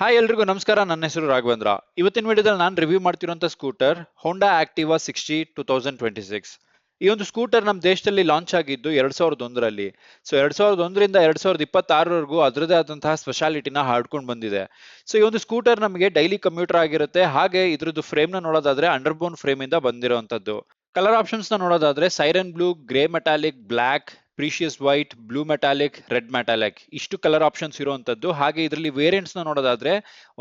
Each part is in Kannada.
ಹಾಯ್ ಎಲ್ರಿಗೂ ನಮಸ್ಕಾರ. ನನ್ನ ಹೆಸರು ರಾಘವೇಂದ್ರ. ಇವತ್ತಿನ ವಿಡಿಯೋದಲ್ಲಿ ನಾನು ರಿವ್ಯೂ ಮಾಡ್ತಿರುವಂತ ಸ್ಕೂಟರ್ ಹೋಂಡಾ ಆಕ್ಟಿವಾ 60 2026. ಈ ಒಂದು ಸ್ಕೂಟರ್ ನಮ್ಮ ದೇಶದಲ್ಲಿ ಲಾಂಚ್ ಆಗಿದ್ದು 2001ರಲ್ಲಿ. ಸೊ 2001ರಿಂದ 2026ವರೆಗೂ ಅದರದೇ ಆದಂತಹ ಸ್ಪೆಷಾಲಿಟಿನ ಹಾಡ್ಕೊಂಡು ಬಂದಿದೆ. ಸೊ ಈ ಒಂದು ಸ್ಕೂಟರ್ ನಮಗೆ ಡೈಲಿ ಕಮ್ಯೂಟರ್ ಆಗಿರುತ್ತೆ. ಹಾಗೆ ಇದ್ರದ್ದು ಫ್ರೇಮ್ ನ ನೋಡೋದಾದ್ರೆ ಅಂಡರ್ಬೋನ್ ಫ್ರೇಮ್ ಇಂದ ಬಂದಿರುವಂತದ್ದು. ಕಲರ್ ಆಪ್ಷನ್ಸ್ ನ ನೋಡೋದಾದ್ರೆ siren blue, grey metallic, black, precious white, blue metallic, red metallic, ಇಷ್ಟು ಕಲರ್ ಆಪ್ಷನ್ಸ್ ಇರುವಂತದ್ದು. ಹಾಗೆ ಇದರಲ್ಲಿ ವೇರಿಯಂಟ್ಸ್ ನ ನೋಡೋದಾದ್ರೆ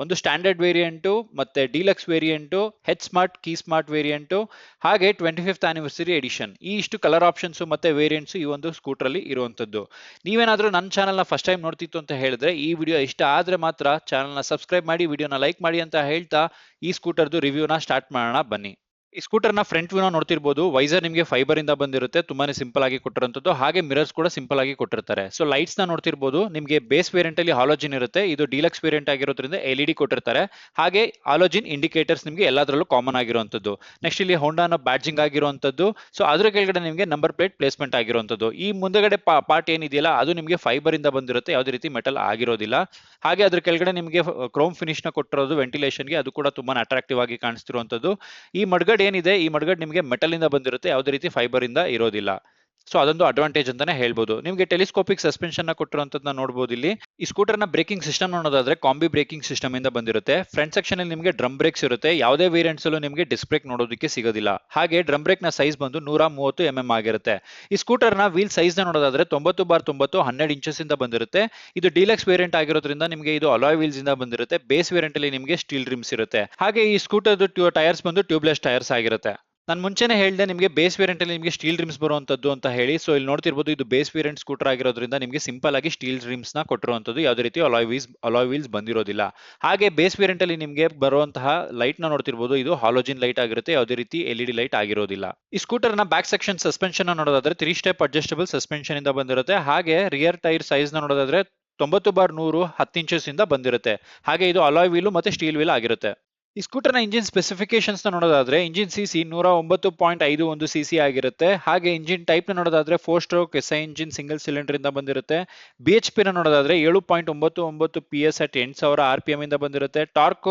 ಒಂದು ಸ್ಟ್ಯಾಂಡರ್ಡ್ ವೇರಿಯಂಟು, ಮತ್ತೆ deluxe variant, H smart, key smart variant, ಹಾಗೆ 25th ಆನಿವರ್ಸರಿ ಎಡಿಷನ್. ಈ ಇಷ್ಟು ಕಲರ್ ಆಪ್ಷನ್ಸ್ ಮತ್ತೆ ವೇರಿಯಂಟ್ಸ್ ಈ ಒಂದು ಸ್ಕೂಟರ್ ಅಲ್ಲಿ ಇರುವಂತದ್ದು. ನೀವೇನಾದ್ರೂ ನನ್ನ ಚಾನಲ್ ನ ಫಸ್ಟ್ ಟೈಮ್ ನೋಡ್ತಿತ್ತು ಅಂತ ಹೇಳಿದ್ರೆ ಈ ವಿಡಿಯೋ ಇಷ್ಟ ಆದ್ರೆ ಮಾತ್ರ ಚಾನಲ್ ನ ಸಬ್ಸ್ಕ್ರೈಬ್ ಮಾಡಿ, ವಿಡಿಯೋನ ಲೈಕ್ ಮಾಡಿ ಅಂತ ಹೇಳ್ತಾ ಈ ಸ್ಕೂಟರ್ದು ರಿವ್ಯೂನ ಸ್ಟಾರ್ಟ್ ಮಾಡೋಣ ಬನ್ನಿ. ಈ ಸ್ಕೂಟರ್ ನ ಫ್ರಂಟ್ ವ್ಯೂ ನೋಡ್ತಿರ್ಬೋದು. ವೈಸರ್ ನಿಮಗೆ ಫೈಬರ್ ಇಂದ ಬಂದಿರುತ್ತೆ, ತುಂಬಾನೇ ಸಿಂಪಲ್ ಆಗಿ ಕೊಟ್ಟಿರುವಂತದ್ದು. ಹಾಗೆ ಮಿರರ್ಸ್ ಕೂಡ ಸಿಂಪಲ್ ಆಗಿ ಕೊಟ್ಟಿರ್ತಾರೆ. ಸೊ ಲೈಟ್ಸ್ ನ ನೋಡ್ತಿರ್ಬೋದು. ನಿಮಗೆ ಬೇಸ್ ವೇರಿಯಂಟ್ ಅಲ್ಲಿ ಹಾಲೋಜಿನ್ ಇರುತ್ತೆ, ಇದು ಡೀಲಕ್ಸ್ ವೇರಿಯಂಟ್ ಆಗಿರೋದ್ರಿಂದ ಎಲ್ಇಡಿ ಕೊಟ್ಟಿರ್ತಾರೆ. ಹಾಗೆ ಹಾಲೋಜಿನ್ ಇಂಡಿಕೇಟರ್ಸ್ ನಿಮಗೆ ಎಲ್ಲದರಲ್ಲೂ ಕಾಮನ್ ಆಗಿರುವಂತದ್ದು. ನೆಕ್ಸ್ಟ್ ಇಲ್ಲಿ ಹೋಂಡಾನ ಬ್ಯಾಡ್ಜಿಂಗ್ ಆಗಿರುವಂತದ್ದು. ಸೊ ಅದ್ರ ಕೆಳಗಡೆ ನಿಮಗೆ ನಂಬರ್ ಪ್ಲೇಟ್ ಪ್ಲೇಸ್ಮೆಂಟ್ ಆಗಿರುವಂತದ್ದು. ಈ ಮುಂದಗಡೆ ಪಾರ್ಟ್ ಏನಿದೆಯಲ್ಲ ಅದು ನಿಮಗೆ ಫೈಬರ್ ಇಂದ ಬಂದಿರುತ್ತೆ, ಯಾವುದೇ ರೀತಿ ಮೆಟಲ್ ಆಗಿರೋದಿಲ್ಲ. ಹಾಗೆ ಅದ್ರ ಕೆಳಗಡೆ ನಿಮಗೆ ಕ್ರೋಮ್ ಫಿನಿಶ್ ನ ಕೊಟ್ಟಿರೋದು ವೆಂಟಿಲೇಷನ್ಗೆ, ಅದು ಕೂಡ ತುಂಬಾ ಅಟ್ರಾಕ್ಟಿವ್ ಆಗಿ ಕಾಣಿಸ್ತಿರುವಂತದ್ದು. ಈ ಮಡ್ಗಡ್ ಏನಿದೆ, ಈ ಮಡ್ಗಡ್ ನಿಮಗೆ ಮೆಟಲ್ ಇಂದ ಬಂದಿರುತ್ತೆ, ಯಾವುದೇ ರೀತಿ ಫೈಬರ್ ಇಂದ ಇರೋದಿಲ್ಲ. ಸೊ ಅದೊಂದು ಅಡ್ವಾಂಟೇಜ್ ಅಂತಾನೆ ಹೇಳ್ಬೋದು. ನಿಮಗೆ ಟೆಲಿಸ್ಕೋಪಿಕ್ ಸಸ್ಪೆನ್ಷನ್ ನ ಕೊಟ್ಟಿರುವಂತದನ್ನ ನೋಡಬಹುದು ಇಲ್ಲಿ. ಈ ಸ್ಕೂಟರ್ ನ ಬ್ರೇಕಿಂಗ್ ಸಿಸ್ಟಮ್ ನೋಡೋದಾದ್ರೆ ಕಾಂಬಿ ಬ್ರೇಕಿಂಗ್ ಸಿಸ್ಟಮ್ ಇಂದ ಬಂದಿರುತ್ತೆ. ಫ್ರಂಟ್ ಸೆಕ್ಷನ್ ಅಲ್ಲಿ ನಿಮಗೆ ಡ್ರಮ್ ಬ್ರೇಕ್ಸ್ ಇರುತ್ತೆ. ಯಾವುದೇ ವೇರಿಯಂಟ್ಸ್ ಅಲ್ಲೂ ನಿಮಗೆ ಡಿಸ್ಕ್ ಬ್ರೇಕ್ ನೋಡೋದಕ್ಕೆ ಸಿಗೋದಿಲ್ಲ. ಹಾಗೆ ಡ್ರಮ್ ಬ್ರೇಕ್ ನ ಸೈಜ್ ಬಂದು 130 ಆಗಿರುತ್ತೆ. ಈ ಸ್ಕೂಟರ್ ನ ವೀಲ್ ಸೈಜ್ ನ ನೋಡೋದಾದ್ರೆ 90x90 12 ಇಂಚಸ್ ಇಂದ ಬಂದಿರುತ್ತೆ. ಇದು ಡೀಲಕ್ಸ್ ವೇರಿಯಂಟ್ ಆಗಿರೋದ್ರಿಂದ ನಿಮಗೆ ಇದು ಅಲಾಯ್ ವೀಲ್ಸ್ ಇಂದ ಬಂದಿರುತ್ತೆ. ಬೇಸ್ ವೇರಿಯಂಟ್ ಅಲ್ಲಿ ನಿಮಗೆ ಸ್ಟೀಲ್ ರಿಮ್ಸ್ ಇರುತ್ತೆ. ಹಾಗೆ ಈ ಸ್ಕೂಟರ್ ಟೈರ್ಸ್ ಬಂದು ಟ್ಯೂಬ್ಲೆಸ್ ಟೈರ್ಸ್ ಆಗಿರುತ್ತೆ. ನಾನು ಮುಂಚೆನೆ ಹೇಳಿದೆ ನಿಮಗೆ ಬೇಸ್ ವೇರಿಯಂಟ್ ಅಲ್ಲಿ ನಿಮಗೆ ಸ್ಟೀಲ್ ರಿಮ್ಸ್ ಬರುವಂತದ್ದು ಅಂತ ಹೇಳಿ. ಸೊ ಇಲ್ಲಿ ನೋಡ್ತಿರ್ಬೋದು, ಇದು ಬೇಸ್ ವೇರಿಯಂಟ್ ಸ್ಕೂಟರ್ ಆಗಿರೋದ್ರಿಂದ ನಿಮಗೆ ಸಿಂಪಲ್ ಆಗಿ ಸ್ಟೀಲ್ ರಿಮ್ಸ್ ನ ಕೊಟ್ಟಿರುವಂತದ್ದು, ಯಾವುದೇ ರೀತಿ ಅಲಾಯ್ ವೀಲ್ಸ್ ಬಂದಿರೋದಿಲ್ಲ. ಹಾಗೆ ಬೇಸ್ ವೇರಿಯಂಟ್ ಅಲ್ಲಿ ನಿಮಗೆ ಬರುವಂತಹ ಲೈಟ್ ನ ನೋಡ್ತಿರ್ಬೋದು, ಇದು ಹಾಲೋಜಿನ್ ಲೈಟ್ ಆಗಿರುತ್ತೆ, ಯಾವುದೇ ರೀತಿ ಎಲ್ಇಡಿ ಲೈಟ್ ಆಗಿರೋದಿಲ್ಲ. ಈ ಸ್ಕೂಟರ್ ನ ಬ್ಯಾಕ್ ಸೆಕ್ಷನ್ ಸಸ್ಪೆನ್ಷನ್ ನೋಡೋದಾದ್ರೆ 3 ಸ್ಟೆಪ್ ಅಡ್ಜಸ್ಟಬಲ್ ಸಸ್ಪೆನ್ಷನ್ ಇಂದ ಬಂದಿರುತ್ತೆ. ಹಾಗೆ ರಿಯರ್ ಟೈರ್ ಸೈಜ್ ನ ನೋಡೋದಾದ್ರೆ 90x100 10 ಇಂಚಸ್ ಇಂದ ಬಂದಿರುತ್ತೆ. ಹಾಗೆ ಇದು ಅಲಾಯ್ ವೀಲ್ ಮತ್ತೆ ಸ್ಟೀಲ್ ವೀಲ್ ಆಗಿರುತ್ತೆ. ಈ ಸ್ಕೂಟರ್ ನ ಇಂಜಿನ್ ಸ್ಪೆಸಿಫಿಕೇಶನ್ಸ್ ನ ನೋಡೋದಾದ್ರೆ ಇಂಜಿನ್ ಸಿಸಿ 109.51 ಸಿಸಿ ಆಗಿರುತ್ತೆ. ಹಾಗೆ ಇಂಜಿನ್ ಟೈಪ್ ನ ನೋಡೋದಾದ್ರೆ 4 stroke SI engine single cylinder ಇಂದ ಬಂದಿರುತ್ತೆ. ಬಿಎಚ್ಪಿ ನ ನೋಡೋದಾದ್ರೆ 7.99 PS ಅಟ್ 8000 RPM ಇಂದ ಬಂದಿರುತ್ತೆ. ಟಾರ್ಕ್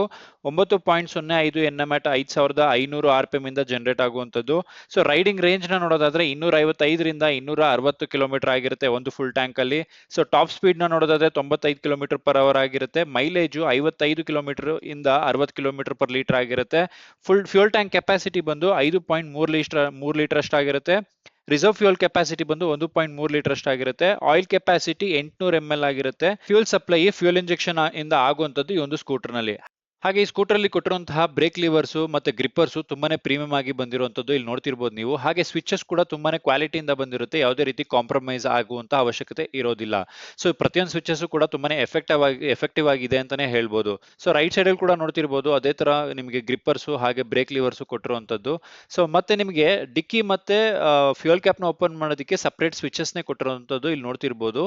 9.05 Nm at 5500 RPM ಇಂದ ಜನರೇಟ್ ಆಗುವಂತದ್ದು. ಸೊ ರೈಡಿಂಗ್ ರೇಂಜ್ ನ ನೋಡೋದಾದ್ರೆ 255ರಿಂದ 260 ಕಿಲೋಮೀಟರ್ ಆಗಿರುತ್ತೆ ಒಂದು ಫುಲ್ ಟ್ಯಾಂಕ್ ಅಲ್ಲಿ. ಸೊ ಟಾಪ್ ಸ್ಪೀಡ್ ನ ನೋಡೋದಾದ್ರೆ 95 km/h ಆಗಿರುತ್ತೆ. ಮೈಲೇಜ್ 55 ಕಿಲೋಮೀಟರ್ ಇಂದ 60 km per ಲೀಟರ್ ಆಗಿರುತ್ತೆ. ಫುಲ್ ಫ್ಯೂಲ್ ಟ್ಯಾಂಕ್ ಕೆಪಾಸಿಟಿ ಬಂದು 5.3 ಲೀಟರ್ ಅಷ್ಟಾಗಿರುತ್ತೆ. ರಿಸರ್ವ್ ಫ್ಯೂಲ್ ಕೆಪಾಸಿಟಿ ಬಂದು 1.3 ಲೀಟರ್ ಅಷ್ಟಾಗಿರುತ್ತೆ. ಆಯಿಲ್ ಕೆಪಾಸಿಟಿ 800 ml ಆಗಿರುತ್ತೆ. ಫ್ಯೂಲ್ ಸಪ್ಲೈ ಫ್ಯೂಲ್ ಇಂಜೆಕ್ಷನ್ ಇಂದ ಆಗುವಂತದ್ದು ಈ ಒಂದು ಸ್ಕೂಟರ್ ನಲ್ಲಿ. ಹಾಗೆ ಈ ಸ್ಕೂಟರ್ ಅಲ್ಲಿ ಕೊಟ್ಟಿರುವಂತಹ ಬ್ರೇಕ್ ಲಿವರ್ಸ್ ಮತ್ತೆ ಗ್ರಿಪ್ಪರ್ಸ್ ತುಂಬಾನೇ ಪ್ರೀಮಿಯಂ ಆಗಿ ಬಂದಿರುವಂತದ್ದು ಇಲ್ಲಿ ನೋಡ್ತಿರ್ಬೋದು ನೀವು. ಹಾಗೆ ಸ್ವಿಚಸ್ ಕೂಡ ತುಂಬಾನೇ ಕ್ವಾಲಿಟಿಯಿಂದ ಬಂದಿರುತ್ತೆ, ಯಾವುದೇ ರೀತಿ ಕಾಂಪ್ರಮೈಸ್ ಆಗುವಂತ ಅವಶ್ಯಕತೆ ಇರೋದಿಲ್ಲ. ಸೊ ಪ್ರತಿಯೊಂದು ಸ್ವಿಚಸ್ ಕೂಡ ತುಂಬಾನೇ ಎಫೆಕ್ಟಿವ್ ಆಗಿದೆ ಅಂತಾನೆ ಹೇಳ್ಬೋದು. ಸೊ ರೈಟ್ ಸೈಡ್ ಅಲ್ಲಿ ಕೂಡ ನೋಡ್ತಿರ್ಬೋದು, ಅದೇ ತರ ನಿಮಗೆ ಗ್ರಿಪ್ಪರ್ಸ್ ಹಾಗೆ ಬ್ರೇಕ್ ಲಿವರ್ಸ್ ಕೊಟ್ಟಿರುವಂತದ್ದು. ಸೊ ಮತ್ತೆ ನಿಮಗೆ ಡಿಕ್ಕಿ ಮತ್ತೆ ಫ್ಯೂಯಲ್ ಕ್ಯಾಪ್ ನ ಓಪನ್ ಮಾಡೋದಕ್ಕೆ ಸಪರೇಟ್ ಸ್ವಿಚಸ್ ನೇ ಕೊಟ್ಟಿರುವಂತದ್ದು ಇಲ್ಲಿ ನೋಡ್ತಿರ್ಬೋದು.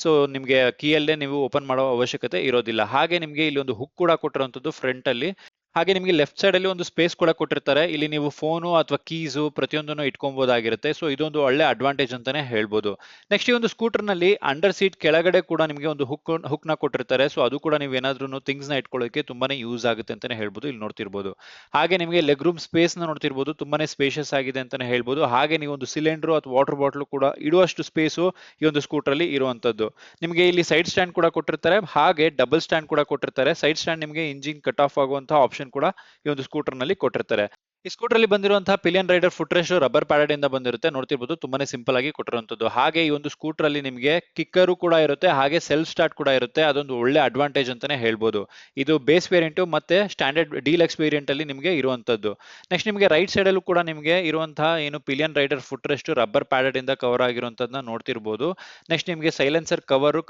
ಸೊ ನಿಮಗೆ ಕೀಯಲ್ಲೇ ನೀವು ಓಪನ್ ಮಾಡೋ ಅವಶ್ಯಕತೆ ಇರೋದಿಲ್ಲ. ಹಾಗೆ ನಿಮಗೆ ಇಲ್ಲಿ ಒಂದು ಹುಕ್ ಕೂಡ ಕೊಟ್ಟಿರುವಂತದ್ದು ಫ್ರಂಟ್ ಅಲ್ಲಿ. ಹಾಗೆ ನಿಮಗೆ ಲೆಫ್ಟ್ ಸೈಡ್ ಅಲ್ಲಿ ಒಂದು ಸ್ಪೇಸ್ ಕೂಡ ಕೊಟ್ಟಿರ್ತಾರೆ. ಇಲ್ಲಿ ನೀವು ಫೋನು ಅಥವಾ ಕೀಸು ಪ್ರತಿಯೊಂದನ್ನು ಇಟ್ಕೊಬಹುದಾಗಿರುತ್ತೆ. ಸೊ ಇದೊಂದು ಒಳ್ಳೆ ಅಡ್ವಾಂಟೇಜ್ ಅಂತಾನೆ ಹೇಳ್ಬೋದು. ನೆಕ್ಸ್ಟ್ ಈ ಒಂದು ಸ್ಕೂಟರ್ ನಲ್ಲಿ ಅಂಡರ್ ಸೀಟ್ ಕೆಳಗಡೆ ಕೂಡ ನಿಮಗೆ ಒಂದು ಹುಕ್ ನ ಕೊಟ್ಟಿರ್ತಾರೆ. ಸೊ ಅದು ಕೂಡ ನೀವು ಏನಾದ್ರೂ ಥಿಂಗ್ಸ್ ನ ಇಟ್ಕೊಳ್ಳೋಕೆ ತುಂಬಾನೇ ಯೂಸ್ ಆಗುತ್ತೆ ಅಂತಾನೆ ಹೇಳ್ಬೋದು. ಇಲ್ಲಿ ನೋಡ್ತಿರ್ಬೋದು. ಹಾಗೆ ನಿಮಗೆ ಲೆಗ್ ರೂಮ್ ಸ್ಪೇಸ್ ನ ನೋಡ್ತಿರ್ಬೋದು, ತುಂಬಾನೇ ಸ್ಪೇಷಿಯಸ್ ಆಗಿದೆ ಅಂತಾನೆ ಹೇಳ್ಬೋದು. ಹಾಗೆ ನೀವು ಒಂದು ಸಿಲಿಂಡರ್ ಅಥವಾ ವಾಟರ್ ಬಾಟಲ್ ಕೂಡ ಇಡುವಷ್ಟು ಸ್ಪೇಸು ಈ ಒಂದು ಸ್ಕೂಟರ್ ಅಲ್ಲಿ ಇರುವಂತದ್ದು. ನಿಮಗೆ ಇಲ್ಲಿ ಸೈಡ್ ಸ್ಟ್ಯಾಂಡ್ ಕೂಡ ಕೊಟ್ಟಿರ್ತಾರೆ, ಹಾಗೆ ಡಬಲ್ ಸ್ಟ್ಯಾಂಡ್ ಕೂಡ ಕೊಟ್ಟಿರ್ತಾರೆ. ಸೈಡ್ ಸ್ಟ್ಯಾಂಡ್ ನಿಮಗೆ ಇಂಜಿನ್ ಕಟ್ ಆಫ್ ಆಗುವಂತಹ ಆಪ್ಷನ್ ಕೂಡ ಈ ಒಂದು ಸ್ಕೂಟರ್ ನಲ್ಲಿ ಕೊಟ್ಟಿರ್ತಾರೆ. ಈ ಸ್ಕೂಟರ್ ಅಲ್ಲಿ ಬಂದಿರುವಂತಹ pillion rider foot rest rubber padded ಇಂದ ಬಂದಿರುತ್ತೆ, ನೋಡ್ತಿರ್ಬೋದು ತುಂಬಾನೇ ಸಿಂಪಲ್ ಆಗಿ ಕೊಟ್ಟಿರುವಂತದ್ದು. ಹಾಗೆ ಈ ಒಂದು ಸ್ಕೂಟರ್ ಅಲ್ಲಿ ನಿಮಗೆ ಕಿಕ್ಕರು ಕೂಡ ಇರುತ್ತೆ, ಹಾಗೆ ಸೆಲ್ಫ್ ಸ್ಟಾರ್ಟ್ ಕೂಡ ಇರುತ್ತೆ. ಅದೊಂದು ಒಳ್ಳೆ ಅಡ್ವಾಂಟೇಜ್ ಅಂತಾನೆ ಹೇಳ್ಬೋದು. ಇದು ಬೇಸ್ ವೇರಿಯಂಟ್ ಮತ್ತೆ ಸ್ಟ್ಯಾಂಡರ್ಡ್ ಡೀಲಕ್ಸ್ ವೇರಿಯಂಟ್ ಅಲ್ಲಿ ನಿಮಗೆ ಇರುವಂತದ್ದು. ನೆಕ್ಸ್ಟ್ ನಿಮಗೆ ರೈಟ್ ಸೈಡ್ ಅಲ್ಲೂ ಕೂಡ ನಿಮಗೆ ಇರುವಂತಹ ಏನು pillion rider foot rest rubber padded ಇಂದ ಕವರ್ ಆಗಿರುವಂತದನ್ನ ನೋಡ್ತಿರ್ಬೋದು. ನೆಕ್ಸ್ಟ್ ನಿಮಗೆ ಸೈಲೆನ್ಸರ್ ಕವರ್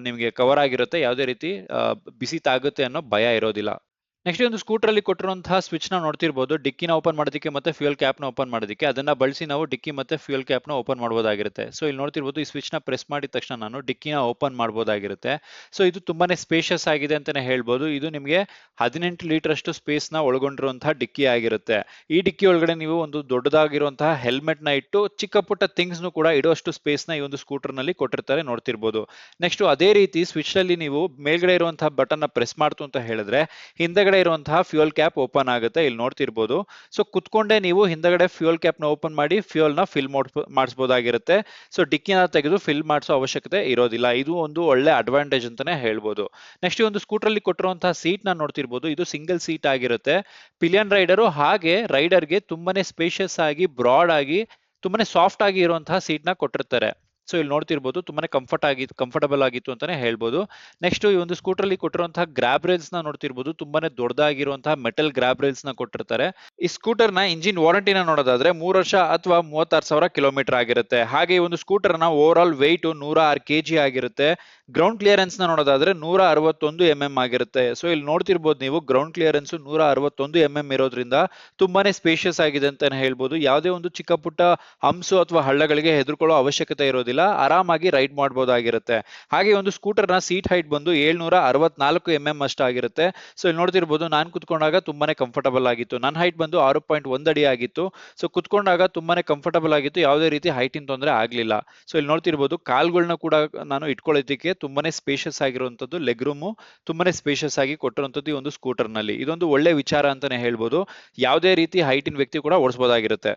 ನಿಮಗೆ ಕವರ್ ಆಗಿರುತ್ತೆ, ಯಾವುದೇ ರೀತಿ ಬಿಸಿ ತಾಗುತ್ತೆ ಅನ್ನೋ ಭಯ ಇರೋದಿಲ್ಲ. ನೆಕ್ಸ್ಟ್ ಒಂದು ಸ್ಕೂಟರ್ ಅಲ್ಲಿ ಕೊಟ್ಟಿರುವಂತಹ ಸ್ವಿಚ್ ನ ನೋಡ್ತಿರ್ಬೋದು, ಡಿಕ್ಕಿನ ಓಪನ್ ಮಾಡೋದಕ್ಕೆ ಮತ್ತೆ ಫ್ಯೂಯಲ್ ಕ್ಯಾಪ್ ನ ಓಪನ್ ಮಾಡೋದಕ್ಕೆ. ಅದನ್ನ ಬಳಸಿ ನಾವು ಡಿಕ್ಕಿ ಮತ್ತೆ ಫ್ಯೂಯಲ್ ಕ್ಯಾಪ್ ನ ಓಪನ್ ಮಾಡಬಹುದಾಗಿರುತ್ತೆ. ಸೊ ಇಲ್ಲಿ ನೋಡ್ತಿರ್ಬೋದು, ಈ ಸ್ವಿಚ್ ನ ಪ್ರೆಸ್ ಮಾಡಿದ ತಕ್ಷಣ ನಾನು ಡಿಕ್ಕಿನ ಓಪನ್ ಮಾಡಬಹುದಾಗಿರುತ್ತೆ. ಸೊ ಇದು ತುಂಬಾನೇ ಸ್ಪೇಷಿಯಸ್ ಆಗಿದೆ ಅಂತಾನೆ ಹೇಳ್ಬೋದು. ಇದು ನಿಮಗೆ 18 ಲೀಟರ್ ಅಷ್ಟು ಸ್ಪೇಸ್ ನ ಒಳಗೊಂಡಿರುವಂತಹ ಡಿಕ್ಕಿ ಆಗಿರುತ್ತೆ. ಈ ಡಿಕ್ಕಿ ಒಳಗಡೆ ನೀವು ಒಂದು ದೊಡ್ಡದಾಗಿರುವಂತಹ ಹೆಲ್ಮೆಟ್ ನ ಇಟ್ಟು ಚಿಕ್ಕ ಪುಟ್ಟ ಥಿಂಗ್ಸ್ ನು ಕೂಡ ಇಡುವಷ್ಟು ಸ್ಪೇಸ್ ನ ಈ ಒಂದು ಸ್ಕೂಟರ್ ನಲ್ಲಿ ಕೊಟ್ಟಿರ್ತಾರೆ, ನೋಡ್ತಿರ್ಬೋದು. ನೆಕ್ಸ್ಟ್ ಅದೇ ರೀತಿ ಸ್ವಿಚ್ ಅಲ್ಲಿ ನೀವು ಮೇಲ್ಗಡೆ ಇರುವಂತಹ ಬಟನ್ ನ ಪ್ರೆಸ್ ಮಾಡ್ತು ಅಂತ ಹೇಳಿದ್ರೆ ಹಿಂದಗಡೆ ಇರುವಂತಹ ಫ್ಯೂಯಲ್ ಕ್ಯಾಪ್ ಓಪನ್ ಆಗುತ್ತೆ, ಇಲ್ಲಿ ನೋಡ್ತಿರ್ಬೋದು. ಸೊ ಕುತ್ಕೊಂಡೆ ನೀವು ಹಿಂದಗಡೆ ಫ್ಯೂಯಲ್ ಕ್ಯಾಪ್ ನ ಓಪನ್ ಮಾಡಿ ಫ್ಯೂಯಲ್ ನ ಫಿಲ್ ಮಾಡಿಸಬಹುದಾಗಿರುತ್ತೆ. ಸೊ ಡಿಕ್ಕಿನ ತೆಗೆದು ಫಿಲ್ ಮಾಡಿಸೋ ಅವಶ್ಯಕತೆ ಇರೋದಿಲ್ಲ. ಇದು ಒಂದು ಒಳ್ಳೆ ಅಡ್ವಾಂಟೇಜ್ ಅಂತಾನೆ ಹೇಳ್ಬೋದು. ನೆಕ್ಸ್ಟ್ ಈ ಒಂದು ಸ್ಕೂಟರ್ ಅಲ್ಲಿ ಕೊಟ್ಟಿರುವಂತಹ ಸೀಟ್ ನ ನೋಡ್ತಿರ್ಬೋದು, ಇದು ಸಿಂಗಲ್ ಸೀಟ್ ಆಗಿರುತ್ತೆ. ಪಿಲಿಯನ್ ರೈಡರು ಹಾಗೆ ರೈಡರ್ಗೆ ತುಂಬಾನೇ ಸ್ಪೇಷಿಯಸ್ ಆಗಿ, ಬ್ರಾಡ್ ಆಗಿ, ತುಂಬಾನೇ ಸಾಫ್ಟ್ ಆಗಿ ಇರುವಂತಹ ಸೀಟ್ ನ ಕೊಟ್ಟಿರ್ತಾರೆ. ಸೊ ಇಲ್ಲಿ ನೋಡ್ತಿರ್ಬೋದು, ತುಂಬಾನೇ ಕಂಫರ್ಟಬಲ್ ಆಗಿತ್ತು ಅಂತಾನೆ ಹೇಳ್ಬೋದು. ನೆಕ್ಸ್ಟ್ ಈ ಒಂದು ಸ್ಕೂಟರ್ ಅಲ್ಲಿ ಕೊಟ್ಟಿರುವಂತಹ ಗ್ರಾಬ್ ರೈಲ್ಸ್ ನ ನೋಡ್ತಿರ್ಬೋದು, ತುಂಬಾನೇ ದೊಡ್ಡದಾಗಿರುವಂತಹ ಮೆಟಲ್ ಗ್ರಾಬ್ ರೈಲ್ಸ್ ನ ಕೊಟ್ಟಿರ್ತಾರೆ. ಈ ಸ್ಕೂಟರ್ ನ ಇಂಜಿನ್ ವಾರಂಟಿನ ನೋಡೋದಾದ್ರೆ 3 ವರ್ಷ ಅಥವಾ 36,000 ಕಿಲೋಮೀಟರ್ ಆಗಿರುತ್ತೆ. ಹಾಗೆ ಈ ಒಂದು ಸ್ಕೂಟರ್ ನ ಓವರ್ ಆಲ್ ವೆಯ್ಟ್ 106 ಕೆಜಿ ಆಗಿರುತ್ತೆ. ಗ್ರೌಂಡ್ ಕ್ಲಿಯರೆನ್ಸ್ ನ ನೋಡೋದಾದ್ರೆ 161 mm ಆಗಿರುತ್ತೆ. ಸೊ ಇಲ್ಲಿ ನೋಡ್ತಿರ್ಬೋದು ನೀವು, ಗ್ರೌಂಡ್ ಕ್ಲಿಯರೆನ್ಸ್ 161 mm ಇರೋದ್ರಿಂದ ತುಂಬಾನೇ ಸ್ಪೇಷಿಯಸ್ ಆಗಿದೆ ಅಂತಾನೆ ಹೇಳ್ಬೋದು. ಯಾವುದೇ ಒಂದು ಚಿಕ್ಕ ಪುಟ್ಟ ಹಂಸು ಅಥವಾ ಹಳ್ಳಗಳಿಗೆ ಹೆದರ್ಕೊಳ್ಳೋ ಅವಶ್ಯಕತೆ ಇರೋದಿಲ್ಲ, ಆರಾಮಾಗಿ ರೈಡ್ ಮಾಡಬಹುದಾಗಿರುತ್ತೆ. ಹಾಗೆ ಒಂದು ಸ್ಕೂಟರ್ ನ ಸೀಟ್ ಹೈಟ್ ಬಂದು 764 mm ಅಷ್ಟಾಗಿರುತ್ತೆ. ಸೊ ಇಲ್ಲಿ ನೋಡ್ತಿರ್ಬೋದು, ನಾನು ಕುತ್ಕೊಂಡಾಗ ತುಂಬಾನೇ ಕಂಫರ್ಟಬಲ್ ಆಗಿತ್ತು. ನನ್ನ ಹೈಟ್ ಬಂದು 6.1 ಅಡಿ ಆಗಿತ್ತು. ಸೊ ಕುತ್ಕೊಂಡಾಗ ತುಂಬಾನೇ ಕಂಫರ್ಟಬಲ್ ಆಗಿತ್ತು, ಯಾವುದೇ ರೀತಿ ಹೈಟ್ ಇನ್ ತೊಂದರೆ ಆಗ್ಲಿಲ್ಲ. ಸೊ ಇಲ್ಲಿ ನೋಡ್ತಿರ್ಬೋದು, ಕಾಲ್ಗಳನ್ನ ಕೂಡ ನಾನು ಇಟ್ಕೊಳ್ಳೋದಕ್ಕೆ ತುಂಬಾನೇ ಸ್ಪೇಷಿಯಸ್ ಆಗಿರುವಂತದ್ದು, ಲೆಗ್ ರೂಮು ತುಂಬಾನೇ ಸ್ಪೇಷಿಯಸ್ ಆಗಿ ಕೊಟ್ಟಿರುವಂತದ್ದು ಈ ಒಂದು ಸ್ಕೂಟರ್ ನಲ್ಲಿ. ಇದೊಂದು ಒಳ್ಳೆ ವಿಚಾರ ಅಂತಾನೆ ಹೇಳ್ಬೋದು. ಯಾವುದೇ ರೀತಿ ಹೈಟಿನ ವ್ಯಕ್ತಿ ಕೂಡ ಓಡಿಸಬಹುದಾಗಿರುತ್ತೆ.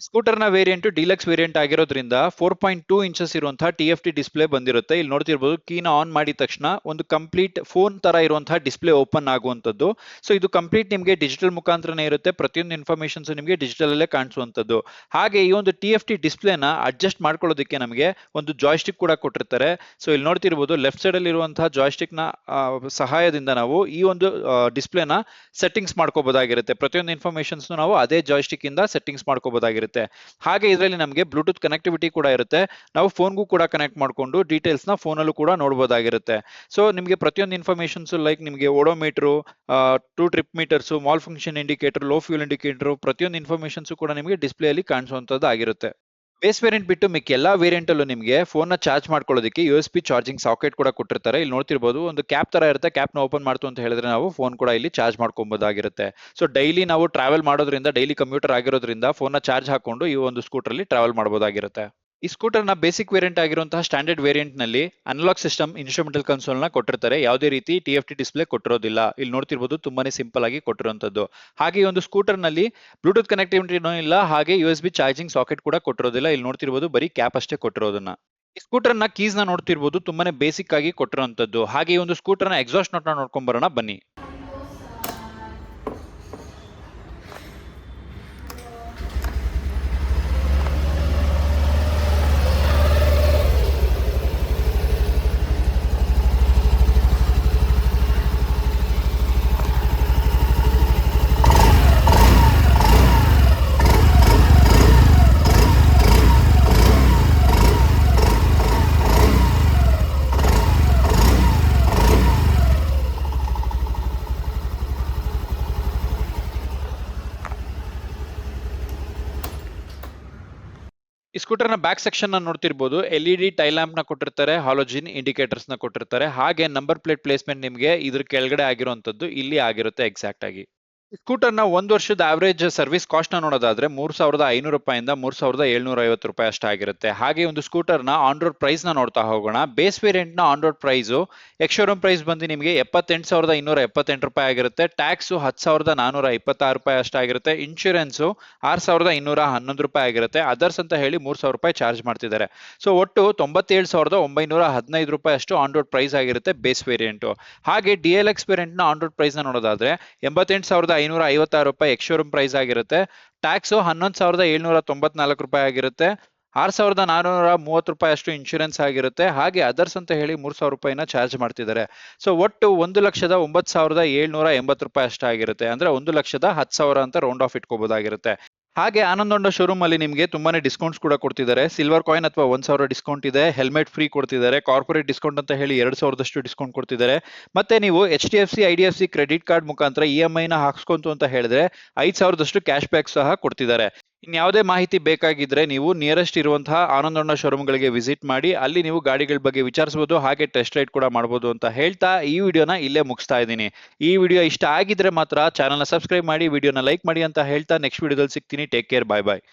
ಸ್ಕೂಟರ್ ನ ವೇರಿಯಂಟ್ ಡಿಲಕ್ಸ್ ವೇರಿಯಂಟ್ ಆಗಿರೋದ್ರಿಂದ 4.2 ಇಂಚಸ್ ಇರುವಂತಹ TFT ಡಿಸ್ಪ್ಲೇ ಬಂದಿರುತ್ತೆ. ಇಲ್ಲಿ ನೋಡ್ತಿರ್ಬೋದು, ಕೀನ ಆನ್ ಮಾಡಿದ ತಕ್ಷಣ ಒಂದು ಕಂಪ್ಲೀಟ್ ಫೋನ್ ತರ ಇರುವಂತಹ ಡಿಸ್ಪ್ಲೇ ಓಪನ್ ಆಗುವಂತದ್ದು. ಸೊ ಇದು ಕಂಪ್ಲೀಟ್ ನಿಮಗೆ ಡಿಜಿಟಲ್ ಮುಖಾಂತರನೇ ಇರುತ್ತೆ. ಪ್ರತಿಯೊಂದು ಇನ್ಫಾರ್ಮೇಶನ್ಸ್ ನಿಮಗೆ ಡಿಜಿಟಲ್ ಅಲ್ಲೇ ಕಾಣಿಸುವಂತದ್ದು. ಹಾಗೆ ಈ ಒಂದು TFT ಡಿಸ್ಪ್ಲೇನ ಅಡ್ಜಸ್ಟ್ ಮಾಡ್ಕೊಳ್ಳೋದಕ್ಕೆ ನಮಗೆ ಒಂದು ಜಾಯ್ಸ್ಟಿಕ್ ಕೂಡ ಕೊಟ್ಟಿರ್ತಾರೆ. ಸೊ ಇಲ್ಲಿ ನೋಡ್ತಿರ್ಬೋದು, ಲೆಫ್ಟ್ ಸೈಡ್ ಅಲ್ಲಿ ಇರುವಂತಹ ಜಾಯ್ಸ್ಟಿಕ್ ನ ಸಹಾಯದಿಂದ ನಾವು ಈ ಒಂದು ಡಿಸ್ಪ್ಲೇನ ಸೆಟ್ಟಿಂಗ್ಸ್ ಮಾಡ್ಕೋಬಹುದಾಗಿರುತ್ತೆ. ಪ್ರತಿಯೊಂದು ಇನ್ಫಾರ್ಮೇಶನ್ಸ್ ನಾವು ಅದೇ ಜಾಯ್ಸ್ಟಿಕ್ ಇಂದ ಸೆಟ್ಟಿಂಗ್ಸ್ ಮಾಡ್ಕೋಬಹುದಾಗಿರುತ್ತೆ. ಹಾಗೆ ಇದರಲ್ಲಿ ನಮಗೆ ಬ್ಲೂಟೂತ್ ಕನೆಕ್ಟಿವಿಟಿ ಕೂಡ ಇರುತ್ತೆ. ನಾವು ಫೋನ್ಗೂ ಕೂಡ ಕನೆಕ್ಟ್ ಮಾಡಿಕೊಂಡು ಡೀಟೇಲ್ಸ್ ನ ಫೋನ್ ಅಲ್ಲೂ ಕೂಡ ನೋಡಬಹುದಾಗಿರುತ್ತೆ. ಸೊ ನಿಮಗೆ ಪ್ರತಿಯೊಂದು ಇನ್ಫಾರ್ಮೇಶನ್ಸ್ ಲೈಕ್ ನಿಮಗೆ odometer, 2 trip meters, malfunction indicator, low fuel indicator, ಪ್ರತಿಯೊಂದು ಇನ್ಫಾರ್ಮೇಶನ್ಸ್ ಕೂಡ ನಿಮಗೆ ಡಿಸ್ಪ್ಲೇ ಅಲ್ಲಿ ಕಾಣಿಸುವಂತದ್ದು ಆಗಿರುತ್ತೆ. ಬೇಸ್ ವೇರಿಯಂಟ್ ಬಿಟ್ಟು ಮಿಕ್ಕ ಎಲ್ಲಾ ವೇರಿಯಂಟ್ ಅಲ್ಲೂ ನಿಮಗೆ ಫೋನ್ ನ ಚಾರ್ಜ್ ಮಾಡ್ಕೊಳ್ಳೋದಕ್ಕೆ USB ಚಾರ್ಜಿಂಗ್ ಸಾಕೆಟ್ ಕೂಡ ಕೊಟ್ಟಿರ್ತಾರೆ. ಇಲ್ಲಿ ನೋಡ್ತಿರ್ಬೋದು, ಒಂದು ಕ್ಯಾಪ್ ತರ ಇರುತ್ತೆ. ಕ್ಯಾಪ್ ನ ಓಪನ್ ಮಾಡ್ತು ಅಂತ ಹೇಳಿದ್ರೆ ನಾವು ಫೋನ್ ಕೂಡ ಇಲ್ಲಿ ಚಾರ್ಜ್ ಮಾಡ್ಕೊಬಹುದಾಗಿರುತ್ತೆ. ಸೊ ಡೈಲಿ ನಾವು ಟ್ರಾವೆಲ್ ಮಾಡೋದ್ರಿಂದ, ಡೈಲಿ ಕಮ್ಯೂಟರ್ ಆಗಿರೋದ್ರಿಂದ ಫೋನ್ ನ ಚಾರ್ಜ್ ಹಾಕೊಂಡು ಈ ಒಂದು ಸ್ಕೂಟರ್ ಅಲ್ಲಿ ಟ್ರಾವೆಲ್ ಮಾಡಬಹುದಾಗಿರುತ್ತೆ. ಈ ಸ್ಕೂಟರ್ ನ ಬೇಸಿಕ್ ವೇರಿಯಂಟ್ ಆಗಿರುವಂತಹ ಸ್ಟ್ಯಾಂಡರ್ಡ್ ವೇರಿಯಂಟ್ ನಲ್ಲಿ ಅನಲಾಗ್ ಸಿಸ್ಟಮ್, ಇನ್ಸ್ಟ್ರುಮೆಂಟಲ್ ಕನ್ಸೋಲ್ ನ ಕೊಟ್ಟಿರ್ತಾರೆ. ಯಾವುದೇ ರೀತಿ TFT ಡಿಸ್ಪ್ಲೇ ಕೊಟ್ಟಿರೋದಿಲ್ಲ. ಇಲ್ಲಿ ನೋಡ್ತಿರ್ಬೋದು, ತುಂಬಾನೇ ಸಿಂಪಲ್ ಆಗಿ ಕೊಟ್ಟಿರುವಂತದ್ದು. ಹಾಗೆ ಈ ಒಂದು ಸ್ಕೂಟರ್ ನಲ್ಲಿ ಬ್ಲೂಟೂತ್ ಕನೆಕ್ಟಿವಿಟಿ ಇಲ್ಲ, ಹಾಗೆ USB ಚಾರ್ಜಿಂಗ್ ಸಾಕೆಟ್ ಕೂಡ ಕೊಟ್ಟಿರೋದಿಲ್ಲ. ಇಲ್ಲಿ ನೋಡ್ತಿರ್ಬೋದು, ಬರೀ ಕ್ಯಾಪ್ ಅಷ್ಟೇ ಕೊಟ್ಟಿರೋದನ್ನ. ಈ ಸ್ಕೂಟರ್ ನ ಕೀಸ್ ನ ನೋಡ್ತಿರ್ಬೋದು, ತುಂಬಾನೇ ಬೇಸಿಕ್ ಆಗಿ ಕೊಟ್ಟಿರುವಂತದ್ದು. ಹಾಗೆ ಈ ಒಂದು ಸ್ಕೂಟರ್ ನ ಎಕ್ಸಾಸ್ಟ್ ನೋಟ್ ನ ನೋಡ್ಕೊಂಡ್ ಬರೋಣ ಬನ್ನಿ. ಈ ಸ್ಕೂಟರ್ ನ ಬ್ಯಾಕ್ ಸೆಕ್ಷನ್ ನ ನೋಡ್ತಿರ್ಬೋದು, LED ಟೈಲ್ ಲ್ಯಾಂಪ್ ನ ಕೊಟ್ಟಿರ್ತಾರೆ, ಹಾಲೋಜಿನ್ ಇಂಡಿಕೇಟರ್ಸ್ ನ ಕೊಟ್ಟಿರ್ತಾರೆ. ಹಾಗೆ ನಂಬರ್ ಪ್ಲೇಟ್ ಪ್ಲೇಸ್ಮೆಂಟ್ ನಿಮಗೆ ಇದ್ರ ಕೆಳಗಡೆ ಆಗಿರುವಂತದ್ದು ಇಲ್ಲಿ ಆಗಿರುತ್ತೆ ಎಕ್ಸಾಕ್ಟ್ ಆಗಿ. ಸ್ಕೂಟರ್ ನ 1 ವರ್ಷದ ಆವರೇಜ್ ಸರ್ವಿಸ್ ಕಾಸ್ಟ್ ನ ನೋಡೋದಾದ್ರೆ 3,500 ರೂಪಾಯಿಂದ 3,750 ರೂಪಾಯಿ ಅಷ್ಟಾಗಿರುತ್ತೆ. ಹಾಗೆ ಒಂದು ಸ್ಕೂಟರ್ ನ ಆನ್ ರೋಡ್ ಪ್ರೈಸ್ ನ ನೋಡ್ತಾ ಹೋಗೋಣ. ಬೇಸ್ ವೇರಿಯಂಟ್ ನ on road price ex showroom price ಬಂದು ನಿಮಗೆ 78,278 ರೂಪಾಯಿ ಆಗಿರುತ್ತೆ. ಟ್ಯಾಕ್ಸ್ 10,426 ರೂಪಾಯಿ ಅಷ್ಟಾಗಿರುತ್ತೆ. ಇನ್ಶೂರೆನ್ಸ್ 6,211 ರೂಪಾಯಿ ಆಗಿರುತ್ತೆ. ಅದರ್ಸ್ ಅಂತ ಹೇಳಿ 3,000 ರೂಪಾಯಿ ಚಾರ್ಜ್ ಮಾಡ್ತಿದ್ದಾರೆ. ಸೊ ಒಟ್ಟು 97,915 ರೂಪಾಯಿ ಅಷ್ಟು ಆನ್ ರೋಡ್ ಪ್ರೈಸ್ ಆಗಿರುತ್ತೆ ಬೇಸ್ ವೇರಿಯಂಟ್. ಹಾಗೆ DLX ವೇರಿಯಂಟ್ ನ ಆನ್ ರೋಡ್ ಪ್ರೈಸ್ ನ ನೋಡೋದಾದ್ರೆ 88,556 ರೂಪಾಯಿ ಎಕ್ಸ್ ಶೋರೂಮ್ ಪ್ರೈಸ್ ಆಗಿರುತ್ತೆ. ಟ್ಯಾಕ್ಸ್ 11,794 ರೂಪಾಯಿ ಆಗಿರುತ್ತೆ. 6,430 ರೂಪಾಯಿ ಅಷ್ಟು ಇನ್ಶೂರೆನ್ಸ್ ಆಗಿರುತ್ತೆ. ಹಾಗೆ ಅದರ್ಸ್ ಅಂತ ಹೇಳಿ 3,000 ರೂಪಾಯಿನ ಚಾರ್ಜ್ ಮಾಡ್ತಿದ್ದಾರೆ. ಸೊ ಒಟ್ಟು 1,09,780 ರೂಪಾಯಿ ಅಷ್ಟಾಗಿರುತ್ತೆ. ಅಂದ್ರೆ 1,10,10,000 ಅಂತ ರೌಂಡ್ ಆಫ್ ಇಟ್ಕೋಬಹುದಾಗಿರುತ್ತೆ. ಹಾಗೆ ಆನಂದ್ ಹೋಂಡಾ ಶೋರೂಮ್ ಅಲ್ಲಿ ನಿಮಗೆ ತುಂಬಾನೇ ಡಿಸ್ಕೌಂಟ್ಸ್ ಕೂಡ ಕೊಡ್ತಿದ್ದಾರೆ. ಸಿಲ್ವರ್ ಕಾಯಿನ್ ಅಥವಾ 1,000 ಡಿಸ್ಕೌಂಟ್ ಇದೆ, ಹೆಲ್ಮೆಟ್ ಫ್ರೀ ಕೊಡ್ತಿದ್ದಾರೆ, ಕಾರ್ಪೊರೇಟ್ ಡಿಸ್ಕೌಂಟ್ ಅಂತ ಹೇಳಿ 2,000ದಷ್ಟು ಡಿಸ್ಕೌಂಟ್ ಕೊಡ್ತಿದ್ದಾರೆ. ಮತ್ತೆ ನೀವು HDFC IDFC ಕ್ರೆಡಿಟ್ ಕಾರ್ಡ್ ಮುಖಾಂತರ EMI ನ ಹಾಕ್ಸ್ಕೊಂತು ಅಂತ ಹೇಳಿದ್ರೆ 5,000ದಷ್ಟು ಕ್ಯಾಶ್ ಬ್ಯಾಕ್ ಸಹ ಕೊಡ್ತಿದ್ದಾರೆ. ಇನ್ಯಾವುದೇ ಮಾಹಿತಿ ಬೇಕಾಗಿದ್ರೆ ನೀವು ನಿಯರೆಸ್ಟ್ ಇರುವಂತಹ ಆನಂದ್ ಹೋಂಡಾ ಶೋರೂಮ್ಗಳಿಗೆ ವಿಸಿಟ್ ಮಾಡಿ, ಅಲ್ಲಿ ನೀವು ಗಾಡಿಗಳ ಬಗ್ಗೆ ವಿಚಾರಿಸಬಹುದು, ಹಾಗೆ ಟೆಸ್ಟ್ ರೈಡ್ ಕೂಡ ಮಾಡಬಹುದು ಅಂತ ಹೇಳ್ತಾ ಈ ವಿಡಿಯೋನ ಇಲ್ಲೇ ಮುಗಿಸ್ತಾ ಇದ್ದೀನಿ. ಈ ವಿಡಿಯೋ ಇಷ್ಟ ಆಗಿದ್ರೆ ಮಾತ್ರ ಚಾನಲ್ನ ಸಬ್ಸ್ಕ್ರೈಬ್ ಮಾಡಿ, ವಿಡಿಯೋನ ಲೈಕ್ ಮಾಡಿ ಅಂತ ಹೇಳ್ತಾ ನೆಕ್ಸ್ಟ್ ವಿಡಿಯೋದಲ್ಲಿ ಸಿಗ್ತೀನಿ. ಟೇಕ್ ಕೇರ್, ಬಾಯ್ ಬಾಯ್.